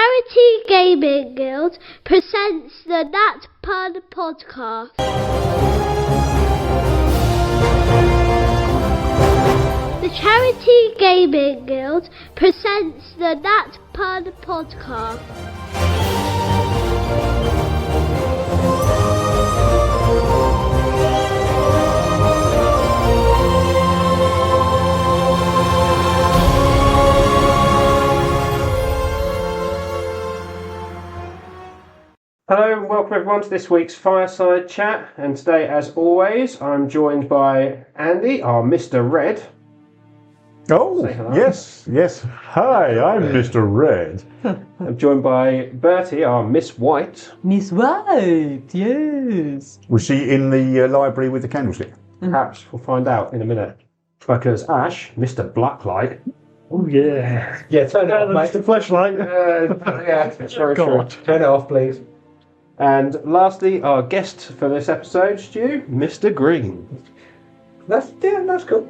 Charity Gaming Guild presents the Nat Pun Podcast. The Charity Gaming Guild presents the Nat Pun Podcast. Hello and welcome everyone to this week's Fireside chat, and today as always I'm joined by Andy, our Mr. Red. Oh, yes. Hi, I'm Mr. Red. I'm joined by Bertie, our Miss White. Miss White, yes. Was she in the library with the candlestick? Perhaps we'll find out in a minute. Because Ash, Mr. Blacklight. Oh yeah. Yeah, turn it off, mate. The flashlight. Yeah, it's very God. true. Turn it off, please. And lastly, our guest for this episode, Stu, Mr. Green. That's cool.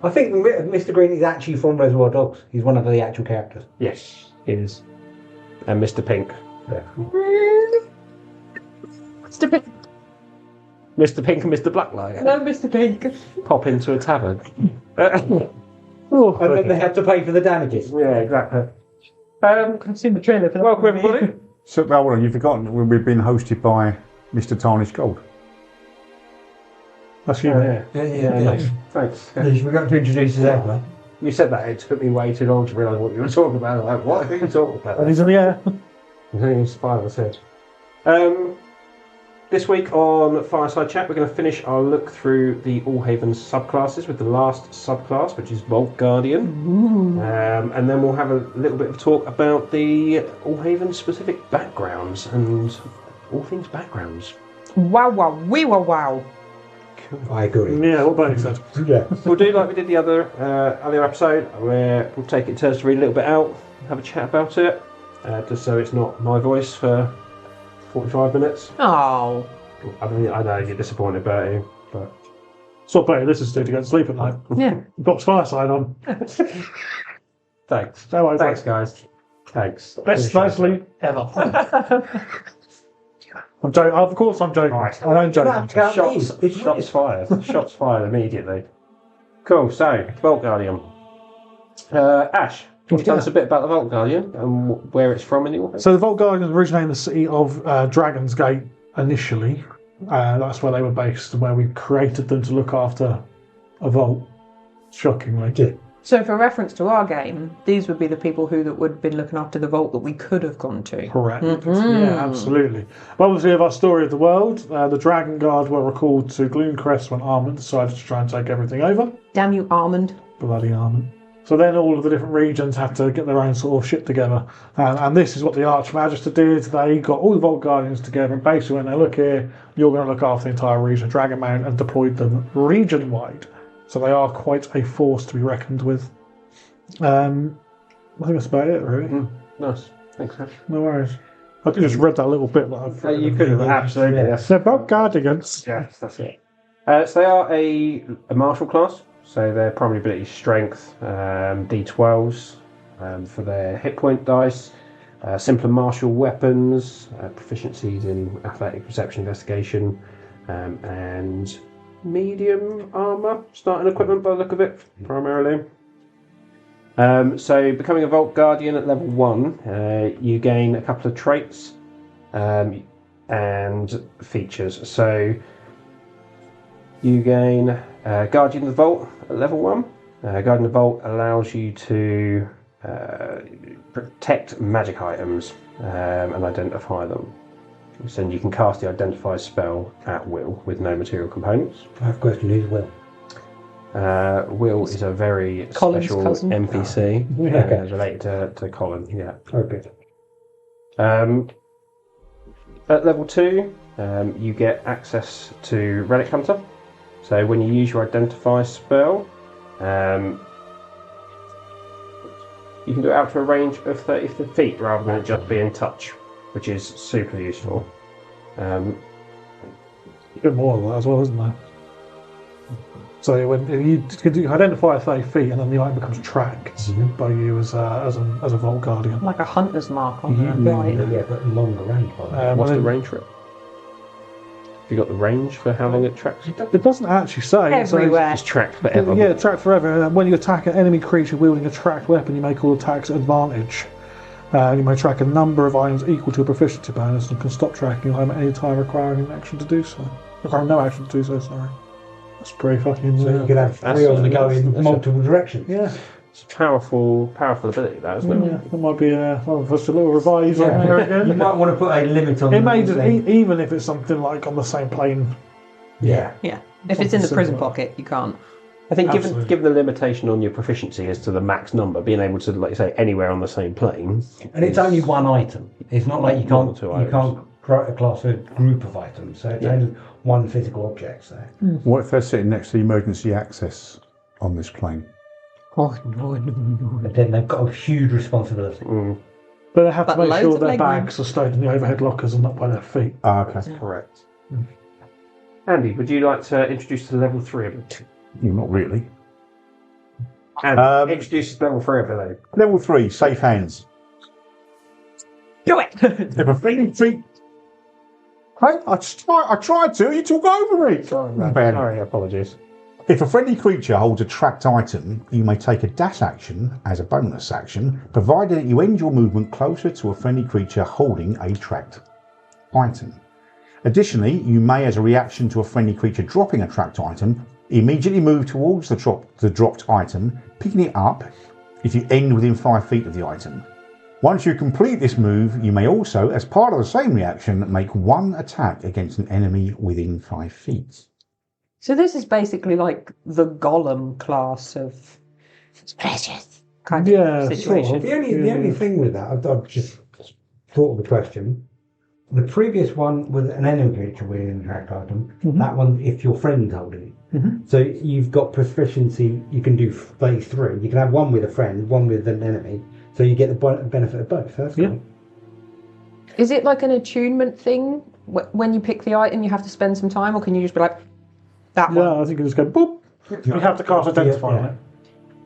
I think Mr. Green is actually from Reservoir Dogs. He's one of the actual characters. Yes, he is. And Mr. Pink. Yeah. Mr. Pink. Mr. Pink and Mr. Blacklight. Hello, Mr. Pink. Pop into a tavern. Oh, And then they had to pay for the damages. Yeah, exactly. I've seen the trailer for that. Welcome everybody. So, hold on, you've forgotten we've been hosted by Mr. Tarnished Gold. that's you. Yeah. Yeah. Thanks. We're going to introduce his out, mate. You said that, it took me way too long to realise what you were talking about. I'm like, what are you talking And about? he's in the air. He's fine, that's it. This week on Fireside Chat, we're going to finish our look through the Allhavens subclasses with the last subclass, which is Vault Guardian. And then we'll have a little bit of talk about the Allhavens specific backgrounds and all things backgrounds. Wow, wow. I agree. Yeah, what about said? Yeah. We'll do like we did the other episode, where we'll take it turns to read a little bit out, have a chat about it, just so it's not my voice for 45 minutes. Oh. I mean, I know you're disappointed, Bertie, but It's what better this is to go to sleep at night. Yeah. Box Fireside on. thanks. No worries. Thanks, guys. Thanks. Best night's sleep ever. I'm joking. Of course I'm joking. Right. I don't joke. Shots fired. Shots fired immediately. Cool, so, Vault Guardian. Ash, can you tell us a bit about the Vault Guardian and where it's from in the Allhavens? So the Vault Guardians originated in the city of Dragon's Gate initially. That's where they were based and where we created them to look after a vault. Shockingly. Yeah. So for reference to our game, these would be the people who that would have been looking after the vault that we could have gone to. Correct. Yeah, absolutely. Well, obviously, of our story of the world, the Dragon Guard were recalled to Glooncrest when Armand decided to try and take everything over. Damn you, Armand. Bloody Armand. So then all of the different regions had to get their own sort of shit together. And this is what the Archmagister did. They got all the Vault Guardians together and basically went, now look here, you're going to look after the entire region of Dragonmount, and deployed them region-wide. So they are quite a force to be reckoned with. I think that's about it, really. Nice. Thanks, Ash. No worries. I could just read that little bit. That You could have, absolutely. Yeah. Yes, They're Vault Guardians. yes, that's it. So they are a martial class. So their primary ability is strength, D12s for their hit point dice, simpler martial weapons, proficiencies in athletic, perception, investigation, and medium armour, starting equipment by the look of it, primarily. So becoming a Vault Guardian at level 1, you gain a couple of traits and features. So you gain Guardian of the Vault at level 1. Guardian of the Vault allows you to protect magic items and identify them. So you can cast the Identify spell at will with no material components. I have a question. Who's Will? Will is a very Colin's special cousin. NPC Okay. related to Colin. Yeah. Okay. At level 2, you get access to Relic Hunter. So when you use your Identify spell, you can do it out to a range of 30 feet rather than it just being touch, which is super useful. A bit more of that as well, isn't there? So when you identify 30 feet, and then the item becomes tracked by you as a Vault Guardian. Like a hunter's mark on the right. Yeah, but longer range. What's the range for it? Have you got the range for how long it tracks? It doesn't actually say. Everywhere. It's tracked forever. Yeah, tracked forever. And when you attack an enemy creature wielding a tracked weapon, you make all attacks at advantage. You may track a number of items equal to a proficiency bonus and can stop tracking an item at any time requiring an action to do so. Requiring no action to do so, sorry. That's pretty fucking... So you could have three on the go in multiple directions. Yeah. It's a powerful ability, that, isn't it? Yeah, that might be just a little revise on there again. You might want to put a limit on it may just, even if it's something like on the same plane. Yeah. Yeah. If it's in the prison pocket, you can't. I think given the limitation on your proficiency as to the max number, being able to, like you say, anywhere on the same plane. And it's only one item. It's not like you can't create a class with a group of items. So it's only one physical object. So. What if they're sitting next to the emergency access on this plane? Oh, no. But then they've got a huge responsibility. But they have to But make sure loads of their leg bags are stowed in the overhead lockers and not by their feet. Ah, okay. That's correct. Andy, would you like to introduce the level 3 ability? Not really. And introduce level 3 ability. Level 3, safe hands. Do it! If a friendly creature... Hey, I tried to, you took over me. Sorry, apologies. If a friendly creature holds a tracked item, you may take a dash action as a bonus action, provided that you end your movement closer to a friendly creature holding a tracked item. Additionally, you may, as a reaction to a friendly creature dropping a tracked item, immediately move towards the dropped item, picking it up if you end within 5 feet of the item. Once you complete this move, you may also, as part of the same reaction, make one attack against an enemy within 5 feet. So this is basically like the Golem class of precious kind of situation. Sort of. The only thing with that, I've just thought of the question. The previous one was an enemy creature within a tracked item. That one, if your friend's holding it. So you've got proficiency, you can do phase 3. You can have one with a friend, one with an enemy. So you get the benefit of both. That's cool. Is it like an attunement thing? When you pick the item, you have to spend some time, or can you just be like, that one? Yeah, I think you just go, boop. You have to cast Identify on it.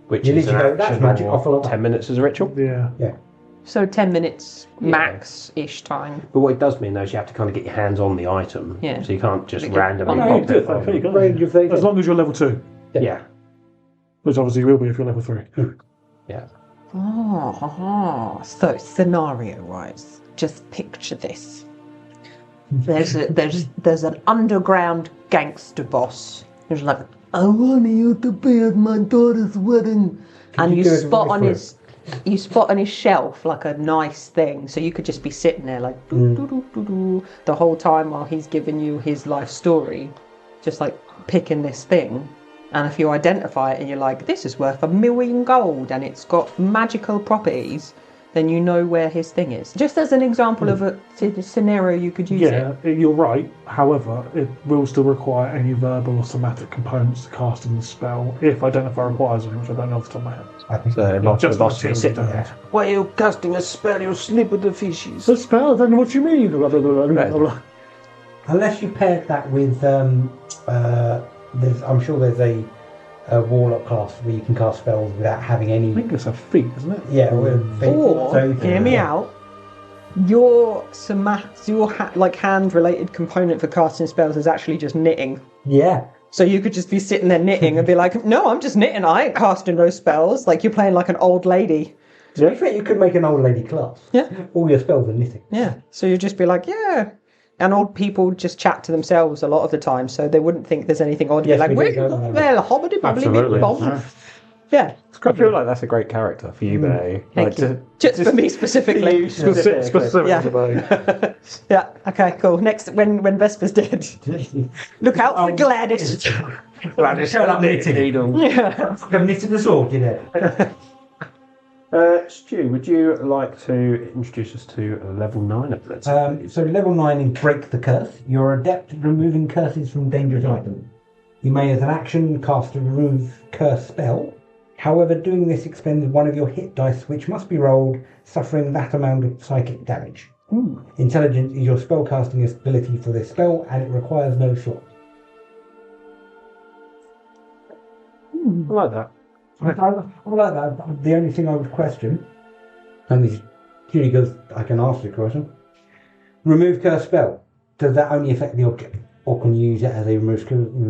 Which You is need to go, that's magic, or I'll follow that. 10 minutes as a ritual. Yeah. So 10 minutes max-ish time. But what it does mean, though, is you have to kind of get your hands on the item. Yeah. So you can't just Because- randomly No, pop you it. There you go. Range of things. As long as you're level 2. Yeah. Which obviously you will be if you're level 3. Yeah. So scenario-wise, just picture this. There's an underground gangster boss who's like, I want you to be at my daughter's wedding, and you spot on his shelf like a nice thing, so you could just be sitting there like the whole time while he's giving you his life story, just like picking this thing. And if you identify it and you're like, this is worth $1 million gold and it's got magical properties, then you know where his thing is. Just as an example of a scenario you could use it. Yeah, you're right. However, it will still require any verbal or somatic components to cast in the spell, if Identify requires them, which I don't know off the top of my head. I think So lots Just of boss like be sitting Tilda there. Why are you casting a spell? You'll slip with the fishes. The spell? I don't know what you mean. Blah, blah, blah, blah, blah, blah. unless you paired that with, I'm sure there's a warlock class where you can cast spells without having any. I think it's a feat, isn't it? Yeah, Or, hear me out, your hand-related component for casting spells is actually just knitting. Yeah. So you could just be sitting there knitting and be like, no, I'm just knitting, I ain't casting those spells. Like you're playing like an old lady. To be fair, you could make an old lady class. Yeah. All your spells are knitting. Yeah. So you'd just be like, yeah. And old people just chat to themselves a lot of the time, so they wouldn't think there's anything odd. Yes, Be like, we do, don't we? well, hobbity bobbly Absolutely. bob. Yeah. I feel like that's a great character for you, Bay. Thank you. Just for me specifically. Specifically. Yeah. Yeah. Okay. Cool. Next, when Vesper's dead, look out for Gladys. Gladys, shut up, knitting. Yeah. I've knitted the sword, you know. Stu, would you like to introduce us to level 9 of that? So level 9 is Break the Curse. You're adept at removing curses from dangerous items. You may, as an action, cast a remove curse spell. However, doing this expends one of your hit dice, which must be rolled, suffering that amount of psychic damage. Intelligence is your spellcasting ability for this spell, and it requires no slot. I like that. I like that. The only thing I would question, and this is purely because I can ask the question, remove curse spell. Does that only affect the object? Or can you use it as a remove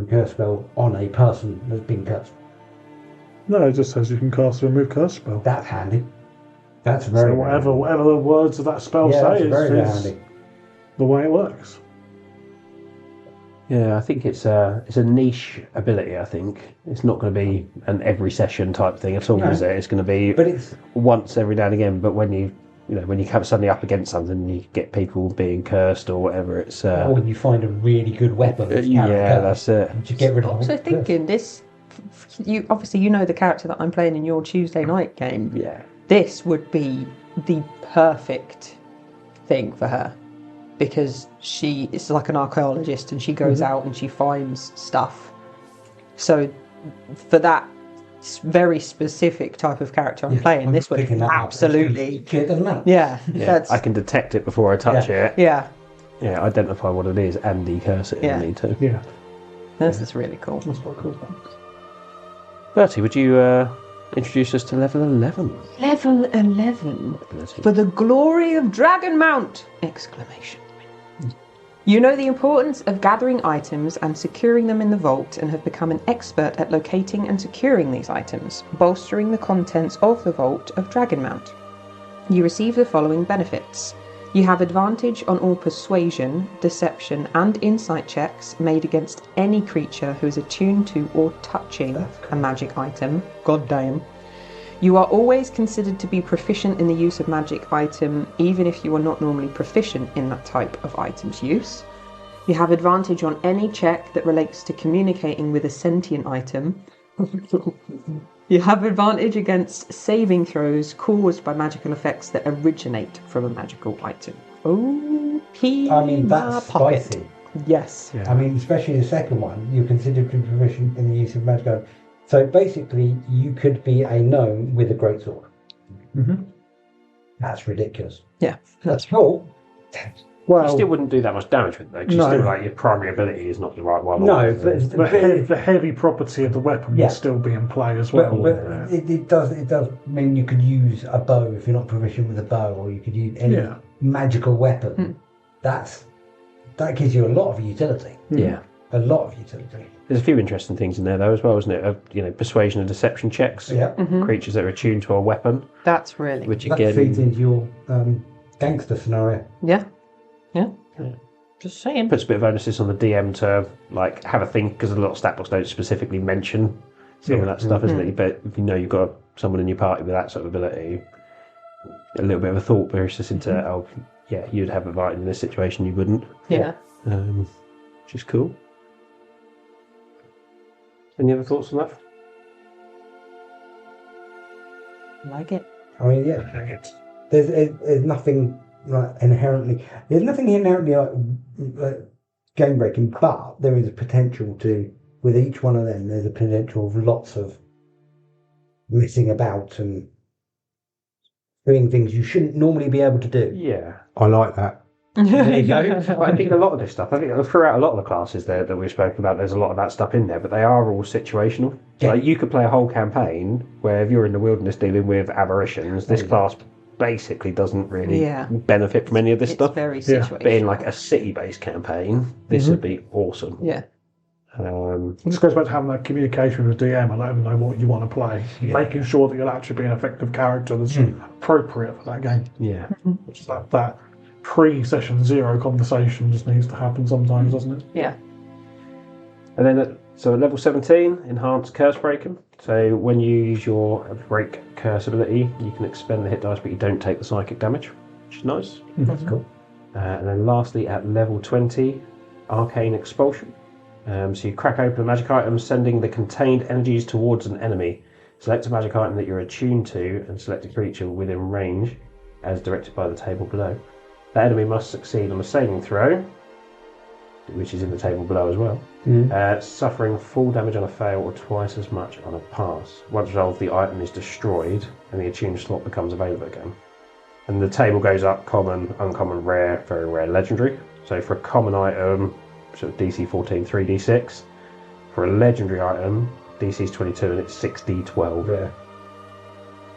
curse spell on a person that's been cursed? No, it just says you can cast a remove curse spell. That's handy. That's very, So very handy. whatever the words of that spell Yeah, that's say very is handy. the way it works. Yeah, I think it's a niche ability. I think it's not going to be an every session type thing at all, No. is it? It's going to be But it's once every now and again. But when you come suddenly up against something, you get people being cursed or whatever. It's or when you find a really good weapon. That's yeah, that's it. to get rid of. Also all the curse. thinking this, you know the character that I'm playing in your Tuesday night game. Yeah, This would be the perfect thing for her because she is like an archaeologist and she goes out and she finds stuff. So for that very specific type of character I'm playing, I'm this would picking that up. absolutely, It doesn't matter. yeah, yeah. that's I can detect it before I touch it. yeah, Yeah, identify what it is and decurse it if Yeah. I need to. Yeah, this is really cool. that's quite cool. Thanks. Bertie, would you introduce us to level 11? Level 11. For the glory of Dragonmount! Exclamation. You know the importance of gathering items and securing them in the vault and have become an expert at locating and securing these items, bolstering the contents of the vault of Dragonmount. You receive the following benefits. You have advantage on all persuasion, deception and insight checks made against any creature who is attuned to or touching a magic item. God damn. You are always considered to be proficient in the use of magic item, even if you are not normally proficient in that type of item's use. You have advantage on any check that relates to communicating with a sentient item. You have advantage against saving throws caused by magical effects that originate from a magical item. Oh, I mean, that's spicy. Yes. Yeah. I mean, especially the second one, you're considered to be proficient in the use of magic item. So basically, you could be a gnome with a greatsword. Mm-hmm. That's ridiculous. Yeah. That's cool. Well, You still wouldn't do that much damage with it, though, 'cause No. you still, like, your primary ability is not the right one. No, or- but the heavy property of the weapon Yeah. would still be in play as well. it does mean you could use a bow if you're not proficient with a bow, or you could use any Yeah. magical weapon. That gives you a lot of utility. Yeah. A lot of utility. There's a few interesting things in there, though, as well, isn't it? Persuasion and deception checks. Yeah. Creatures that are attuned to a weapon, That's really... which That again... feeds into your gangster scenario. Yeah. Yeah. Just saying. puts a bit of onus on the DM to like have a think, because a lot of stat books don't specifically mention some of that stuff, isn't it? But if you know you've got someone in your party with that sort of ability, a little bit of a thought process into oh yeah, you'd have advantage in this situation, you wouldn't, Yeah. which is cool. Any other thoughts on that? Like it. I mean, yeah. There's nothing like inherently. There's nothing inherently like game breaking, but there is a potential to. With each one of them, there's a potential of lots of messing about and doing things you shouldn't normally be able to do. Yeah. I like that. There you go. I think a lot of this stuff, I think throughout a lot of the classes there that we've spoken about, there's a lot of that stuff in there, but they are all situational. Yeah. Like you could play a whole campaign where if you're in the wilderness dealing with aberrations, this class basically doesn't really benefit from any of this It's stuff. very situational. But in like a city-based campaign, this would be awesome. Yeah. It just goes back to having that communication with the DM and letting them know what you want to play. Making sure that you'll actually be an effective character that's appropriate for that game. Yeah. Which is that pre-session zero conversation just needs to happen sometimes, doesn't it? Yeah. And then so at level 17, enhanced curse breaking. So when you use your break curse ability, you can expend the hit dice, but you don't take the psychic damage, which is nice. That's cool. And then lastly, at level 20, arcane expulsion. So you crack open a magic item, sending the contained energies towards an enemy. Select a magic item that you're attuned to and select a creature within range, as directed by the table below. The enemy must succeed on a saving throw, which is in the table below as well, suffering full damage on a fail or twice as much on a pass. Once resolved, the item is destroyed and the attuned slot becomes available again. And the table goes up common, uncommon, rare, very rare, legendary. So for a common item, sort of DC 14, 3d6. For a legendary item, DC's 22 and it's 6d12. Yeah.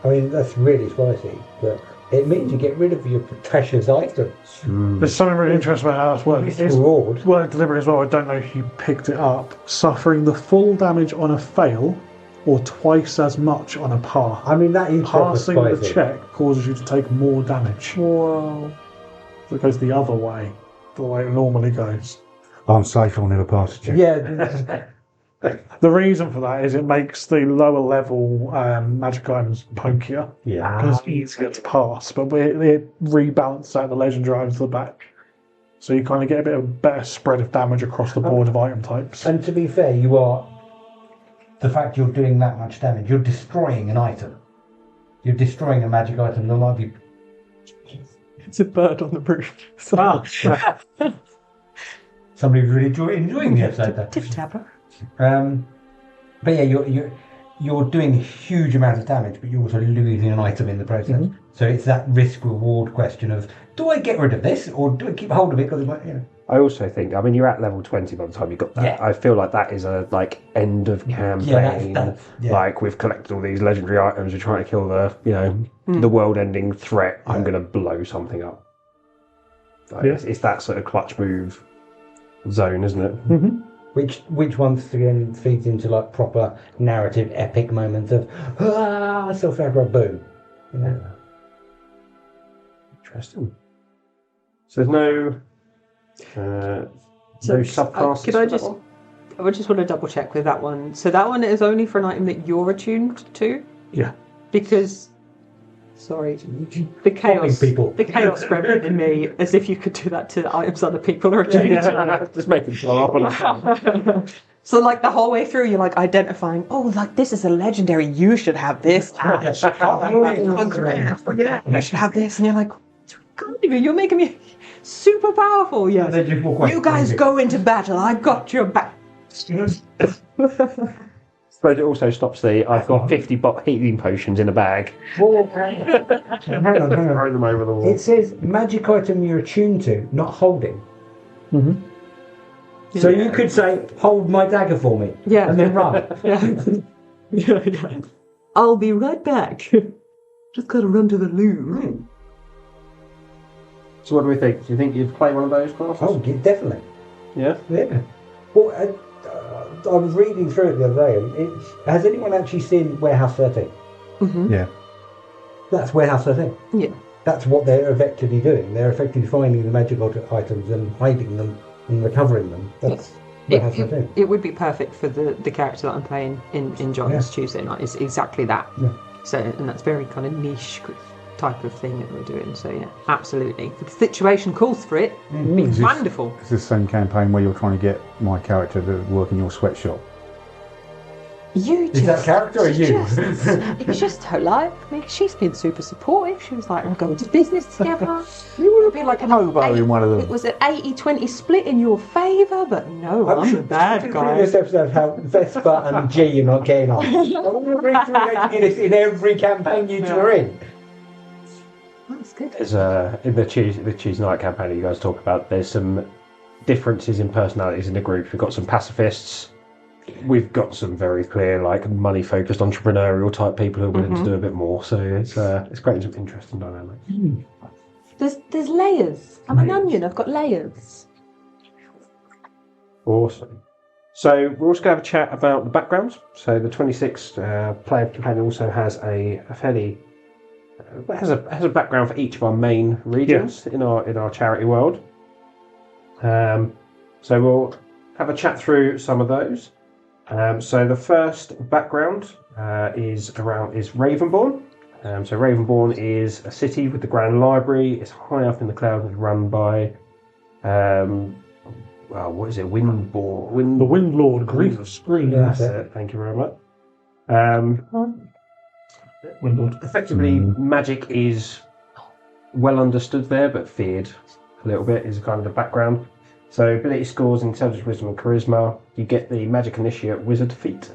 I mean, that's really spicy, but it means you get rid of your precious items. There's something really interesting about how that's working. It's reward. Well, deliberate as well. I don't know if you picked it up. Suffering the full damage on a fail, or twice as much on a pass. I mean, that is Passing proper the spicy. check causes you to take more damage. Whoa. So it goes the other way, the way it normally goes. I'm safe, I'll never pass a check. Yeah. The reason for that is it makes the lower level magic items punkier. Yeah. Because it's easier to pass, but it rebalances out the legendary items to the back. So you kind of get a bit of a better spread of damage across the board of item types. And to be fair, you are. The fact you're doing that much damage, you're destroying an item. You're destroying a magic item that might be. It's a bird on the roof. Somebody really enjoying the episode there. Tip tapper. But yeah, you're doing a huge amount of damage, but you're also losing an item in the process. So it's that risk-reward question of, do I get rid of this, or do I keep hold of it? Because I also think, I mean, you're at level 20 by the time you got that. Yeah. I feel like that is a end of campaign. Yeah. Like, we've collected all these legendary items, we're trying to kill the, the world-ending threat. I'm going to blow something up. Like, it's that sort of clutch move zone, isn't it? Mm-hmm. Which once again feeds into like proper narrative epic moments of self-aggro boom. Interesting. So there's no subclasses. Could I for that just? one? I just want to double check with that one. So that one is only for an item that you're attuned to. Yeah. Because, sorry, the chaos spread in me as if you could do that to items other people are attuned to. Just make it blow up. So like the whole way through, you're like identifying, oh, like this is a legendary. You should have this. You should have this, and you're like, God, you're making me super powerful. Yes. You guys go into battle. I got your back. But it also stops I've got 50 healing potions in a bag. Hang on. Throw them over the wall. It says magic item you're attuned to, not holding. Mm-hmm. So you could say, hold my dagger for me. Yeah. And then run. Yeah. I'll be right back. Just gotta run to the loo. So what do we think? Do you think you'd play one of those classes? Oh, definitely. Yeah? Yeah. Well, I was reading through it the other day, and has anyone actually seen Warehouse 13? Mm-hmm. Yeah. That's Warehouse 13. Yeah. That's what they're effectively doing. They're effectively finding the magical items and hiding them and recovering them. That's Warehouse 13. It would be perfect for the character that I'm playing in John's Tuesday night. It's exactly that. Yeah. So, and that's very kind of niche type of thing that we're doing. So yeah, absolutely. If the situation calls for it, it'd be wonderful. It's the same campaign where you're trying to get my character to work in your sweatshop. Is that character or you? It's just her life. I mean, she's been super supportive. She was like, we're going to business together. You would be like an hobo in one of them. It was an 80-20 split in your favour, but no, I'm the bad guy. Previous episode how Vespa and G are not getting on. I'm going to recreate this in every campaign you two are in. That's good. There's in the Tuesday night campaign that you guys talk about, there's some differences in personalities in the group. We've got some pacifists. We've got some very clear, like, money-focused entrepreneurial type people who are willing to do a bit more. So it's creating some interesting dynamics. There's layers. I'm an onion. I've got layers. Awesome. So we're also going to have a chat about the backgrounds. So the 26th player campaign also has a fairly has a background for each of our main regions in our charity world. So we'll have a chat through some of those. So the first background is Ravenborn. So Ravenborn is a city with the Grand Library. It's high up in the clouds and run by what is it? Windborn. The Windlord, Grief of Screen. Yeah. That's it. Thank you very much. Windlord. Effectively, magic is well understood there, but feared a little bit is kind of the background. So ability scores, intelligence, wisdom, and charisma. You get the magic initiate wizard feat,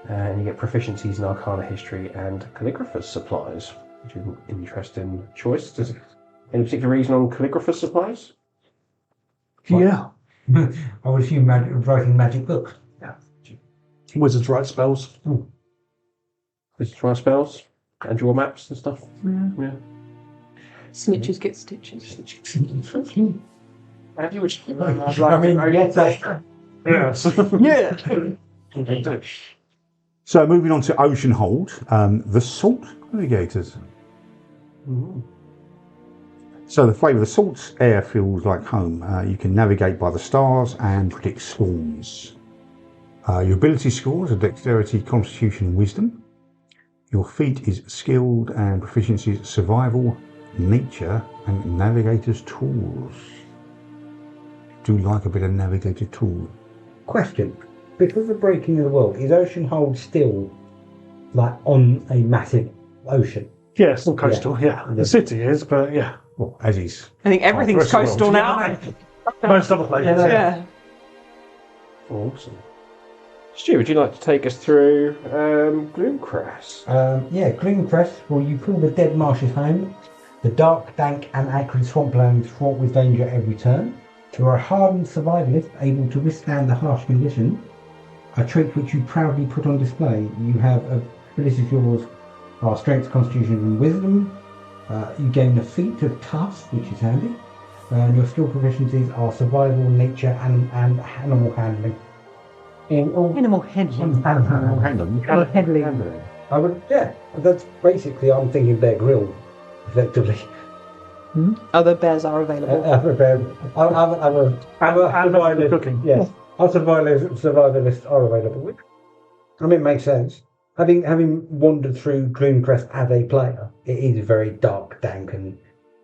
and you get proficiencies in arcana history and calligrapher's supplies, which is an interesting choice. Does any particular reason on calligrapher's supplies? Yeah. I would assume writing magic books. Yeah. Wizards write spells. Wizards write spells and draw maps and stuff. Yeah. Snitches get stitches. Have you? I mean, Yes. Yeah. So moving on to Ocean Hold, the Salt Navigators. So the flavour of the salt air feels like home. You can navigate by the stars and predict storms. Your ability scores are dexterity, constitution, and wisdom. Your feat is skilled and proficiency is survival, nature, and navigator's tools. Do like a bit of navigator tool. Question. Because of Breaking of the World, is Ocean Hold still like on a massive ocean? Yeah, still coastal, yeah. The city is, but yeah. Well, as is. I think everything's coastal now. Most other places. Yeah. Awesome. Stu, would you like to take us through Gloomcrest? Gloomcrest, well, you call the dead marshes home. The dark, dank, and acrid swampland fraught with danger every turn. You are a hardened survivalist able to withstand the harsh conditions, a trait which you proudly put on display. You have abilities yours are strength, constitution, and wisdom. You gain a feat of tough, which is handy. And your skill proficiencies are survival, nature, and animal handling. Animal handling. Animal handling. I would, that's basically, I'm thinking Bear Grylls, effectively. Other bears are available. I'm a survivalist. Cooking. Yes, our survivalists are available. I mean, it makes sense. Having wandered through Gloomcrest as a player, it is very dark, dank, and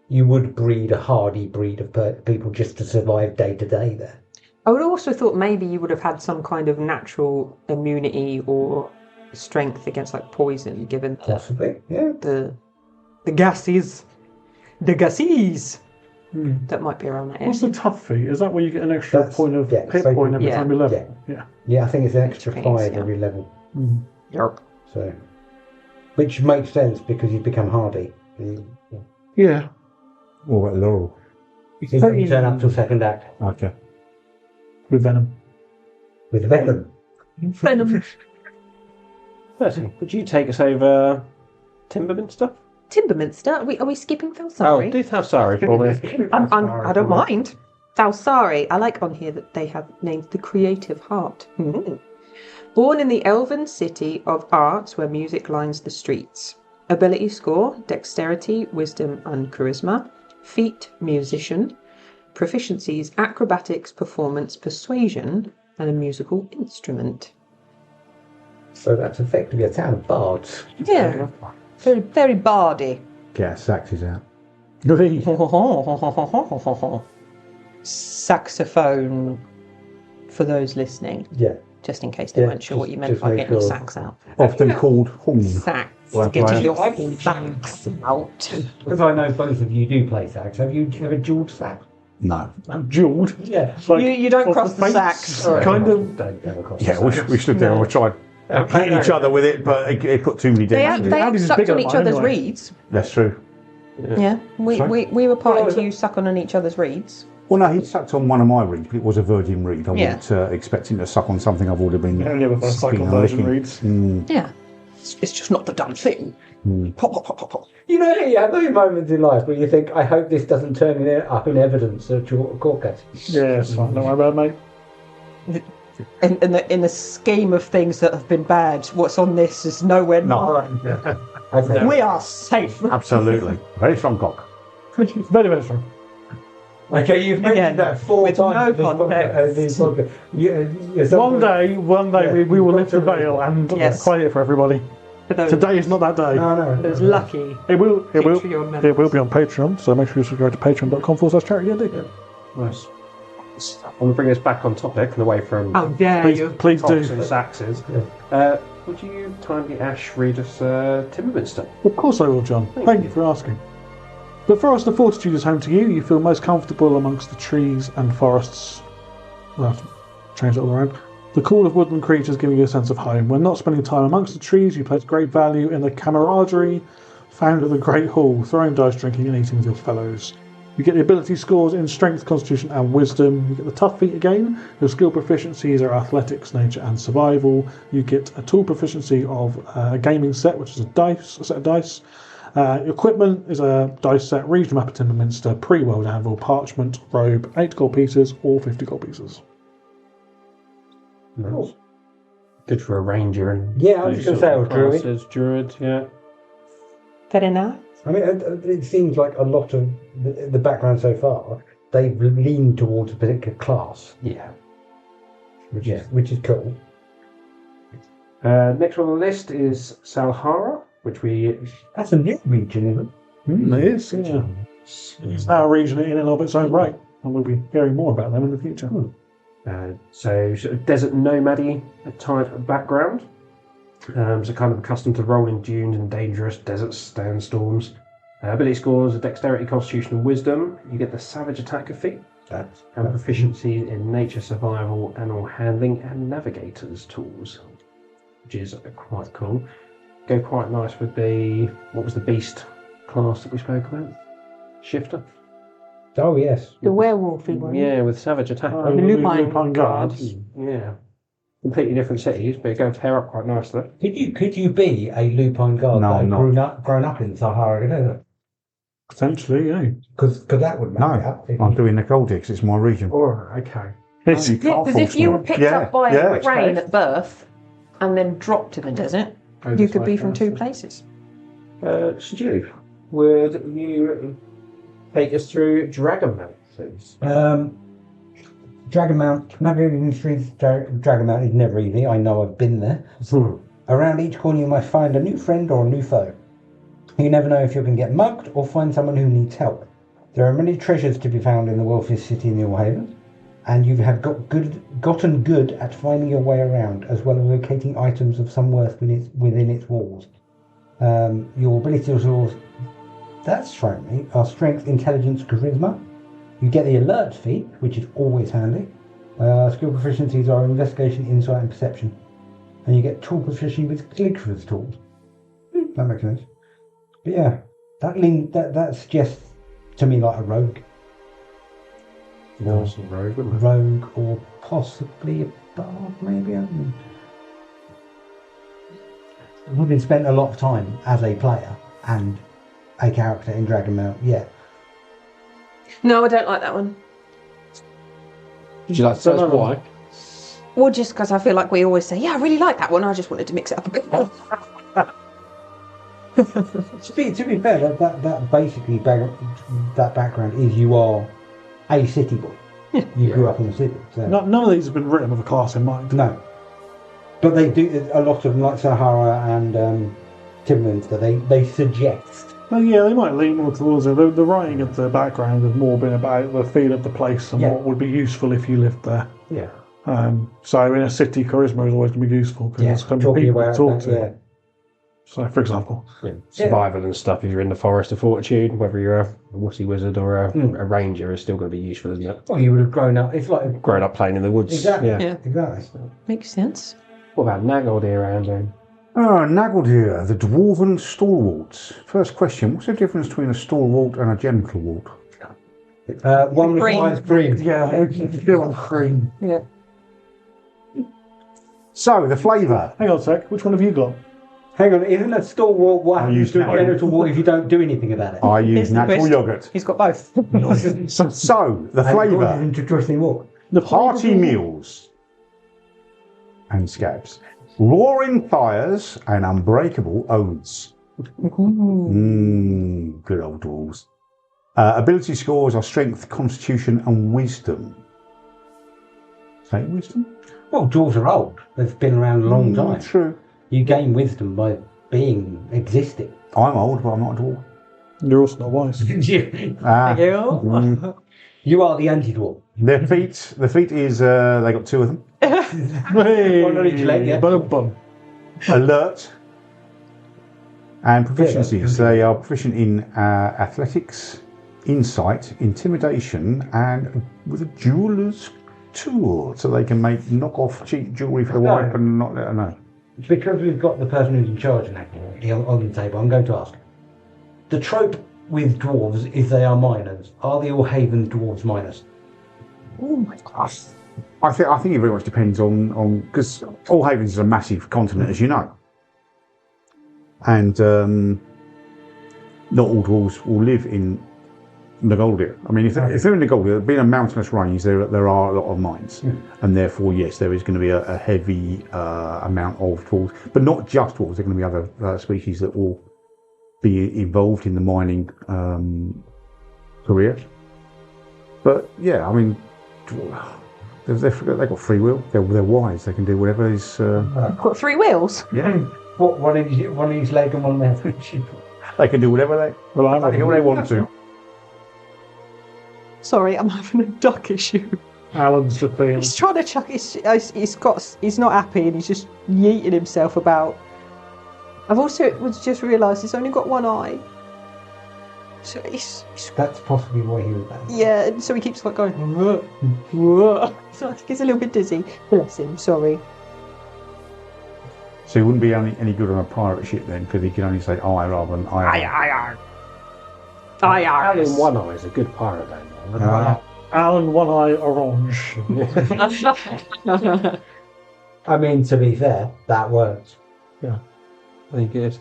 you would breed a hardy breed of people just to survive day to day there. I would also thought maybe you would have had some kind of natural immunity or strength against like poison, given Possibly, yeah. the gases. The gases that might be around that area. What's the tough feat? Is that where you get an extra point of hit so point every time you level? Yeah, I think it's an extra Extra 5 piece, every level. Yarp. So, which makes sense because you become hardy. Yeah. What about Laurel? You can turn up till second act Okay. With venom. with venom. Venom. Percy, would you take us over Timberminster? Timberminster? Are we skipping Thalsari? Oh, do Thalsari for me. I don't mind. Thalsari. I like on here that they have named the Creative Heart. Born in the elven city of arts where music lines the streets. Ability score, dexterity, wisdom and charisma. Feat, musician. Proficiencies, acrobatics, performance, persuasion, and a musical instrument. So that's effectively a town of bards. Yeah. Very, very bardy. Get our saxes out. Saxophone for those listening, Yeah. just in case they weren't sure what you meant just by make getting your sure. sax out. Often called horn. Sax. Well, Getting your right. sax out. Because I know both of you do play sax. Have you ever duelled sax? No. Jeweled. Yeah. Like, You don't of cross the fates, sax. Kind of. Don't go across. Yeah, we stood there and we tried hitting each other with it, but it put too many They dents. have Ali's is sucked bigger on than each mine other's anyway. reeds. That's true. Yeah. We were party Well, to you suck on each other's reeds. Well, no, he sucked on one of my reeds, but it was a virgin reed. I Yeah. wasn't expecting to suck on something I've already been. Only ever first cycle sucking and version licking. reads. Yeah. It's just not the done thing. Pop, pop, pop, pop, pop. You know, you have those moments in life where you think, I hope this doesn't turn up in evidence at your court case. Yeah, it's fine. Don't worry about it, mate. In the scheme of things that have been bad, what's on this is nowhere near. Okay. We are safe. Absolutely. Very strong cock. Very, very strong. Okay, you've mentioned Again, that 4 with times. no context. This podcast. One day, we will lift the veil and Yes. play it for everybody. For those, Today is not that day. No. those lucky It will Patreon members. be on Patreon, so make sure you subscribe to patreon.com/charity. Nice. I want to bring us back on topic and away from How dare you? Please do. cocks and saxes. Would you kindly, Ash, read us Timberminster? Of course I will, John. Thank you for asking. But Forest of Fortitude is home to you. You feel most comfortable amongst the trees and forests. We'll have to change it all around. The call of woodland creatures giving you a sense of home. When not spending time amongst the trees, you place great value in the camaraderie found at the Great Hall, throwing dice, drinking and eating with your fellows. You get the ability scores in Strength, Constitution, and Wisdom. You get the Tough feat again. Your skill proficiencies are Athletics, Nature, and Survival. You get a tool proficiency of a gaming set, which is a set of dice. Equipment is a dice set, regional map of Timberminster, pre-world anvil, parchment, robe, 8 gold pieces, or 50 gold pieces. Nice. Good for a ranger and Yeah, I was going to say, or druid. Druid, yeah. Very nice. I mean, it seems like a lot of the background so far, they've leaned towards a particular class. Yeah. Which is cool. Next one on the list is Salhara, which That's a new region, isn't it? It is, yeah. It's now a region in and of its own right, and we'll be hearing more about them in the future. so sort of desert nomady type of background. So kind of accustomed to rolling dunes and dangerous desert sandstorms. Ability scores are Dexterity, Constitution, and Wisdom. You get the Savage Attacker feat. And proficiency in Nature, Survival, Animal Handling, and Navigator's tools, which is quite cool. Go quite nice with what was the beast class that we spoke about? Shifter? Oh, yes. The werewolfy one. Yeah, with Savage Attacker. The Lupine Guards. Yeah. Completely different cities, but it go pair up quite nicely. Could you be a lupine guard No, that I'm not. grown up in Sahara? Potentially, yeah. Because that would make it up. No, I'm doing the gold because it's my region. Oh, okay. Yes, You you can't Because if force you me. were picked Yeah, up by yeah. a crane at birth and then dropped in the desert, you could be from 2 places. Stu, would you take us through Dragon Mount, please? Dragon Mount, navigating the streets, Dragon Mount is never easy. I know, I've been there. Around each corner you might find a new friend or a new foe. You never know if you can get mugged or find someone who needs help. There are many treasures to be found in the wealthiest city in the Allhavens, and you have gotten good at finding your way around, as well as locating items of some worth within its walls. Your abilities that's thrown me, are Strength, Intelligence, Charisma. You get the Alert feat, which is always handy. Skill proficiencies are Investigation, Insight, and Perception. And you get tool proficiency with Gligford's tools. That makes sense. But yeah, that suggests to me like a rogue. Rogue, or possibly a bard, maybe. I don't know. I've not been spent a lot of time as a player and a character in Dragon Mount yet. No, I don't like that one. Would you like to tell us why? Well, just because I feel like we always say, yeah, I really like that one. I just wanted to mix it up a bit more. To be fair, that basically that background is you are a city boy. You grew up in the city. So. None of these have been written with a class in mind. No. But they do, a lot of them, like Sahara and Timberminster, they suggest. Well, yeah, they might lean more towards it. The writing of the background has more been about the feel of the place and what would be useful if you lived there. Yeah. So in a city, charisma is always going to be useful because there's going to be people to talk to. Yeah. So, for example, survival and stuff. If you're in the Forest of Fortitude, whether you're a wussy wizard or a ranger, is still going to be useful, isn't it? Well, you would have grown up. It's like Grown up playing in the woods. Exactly. Yeah. Exactly. Makes sense. What about Nagoldir around then? Nagoldir, the dwarven stalwarts. First question, what's the difference between a stalwart and a gentleman? One requires cream. yeah, still on cream. Yeah. So, the flavour. Hang on a sec, which one have you got? Hang on, isn't a stalwart what happens to a natural. genital wart if you don't do anything about it? I use Here's the natural twist. yoghurt. He's got both. So, the flavour. Into trusting what? The Hearty meals and scabs. Roaring fires and unbreakable oaths. Good old dwarves. Ability scores are Strength, Constitution, and Wisdom. Say Wisdom? Well, dwarves are old. They've been around a long time. True. You gain wisdom by existing. I'm old, but I'm not a dwarf. You're also not wise. You are the anti-dwarf. Their feet. The feet is they got 2 of them. Hey, One on each leg, yeah. Bum. Alert and proficiencies. They are proficient in athletics, insight, intimidation, and with a jeweler's tool, so they can make knock-off cheap jewellery for the wife and not let her know. Because we've got the person who's in charge of that on the table, I'm going to ask. The trope with dwarves is they are miners. Are the Allhavens dwarves miners? Oh my gosh. I think it very much depends on because Allhavens is a massive continent, as you know, and not all dwarves will live in Nagoldia. I mean, if they're in Nagoldia, being a mountainous range, there are a lot of mines, and therefore, yes, there is going to be a heavy amount of dwarves, but not just dwarves. There are going to be other species that will be involved in the mining career. But yeah, I mean, they've got free will. They're wise. They can do whatever is. Got 3 wheels? Yeah, One of these leg and one of their feet. they can do whatever they want to. Sorry, I'm having a duck issue. Alan's just being. He's trying to chuck he's not happy and he's just yeeting himself about. I've also just realised he's only got one eye. So he's That's possibly why he was bad. yeah, and so he keeps like going so I think he's a little bit dizzy. Bless him, sorry. So he wouldn't be any good on a pirate ship then, because he can only say I rather than I. Alan One Eye is a good pirate name. Alan One Eye Orange. I mean, to be fair, that works. Very good.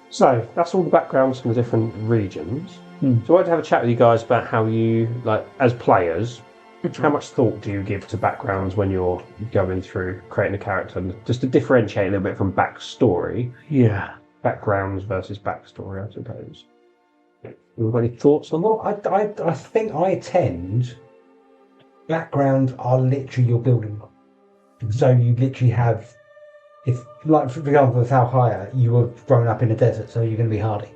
So that's all the backgrounds from the different regions. So I wanted to have a chat with you guys about how you, like, as players, how much thought do you give to backgrounds when you're going through creating a character, and just to differentiate a little bit from backstory. Yeah. Backgrounds versus backstory, I suppose. Have any thoughts on that? Well, I think I tend. Backgrounds are literally your building block. So you literally have, if, like, for example, with Alhaya, you were grown up in a desert, so you're going to be hardy.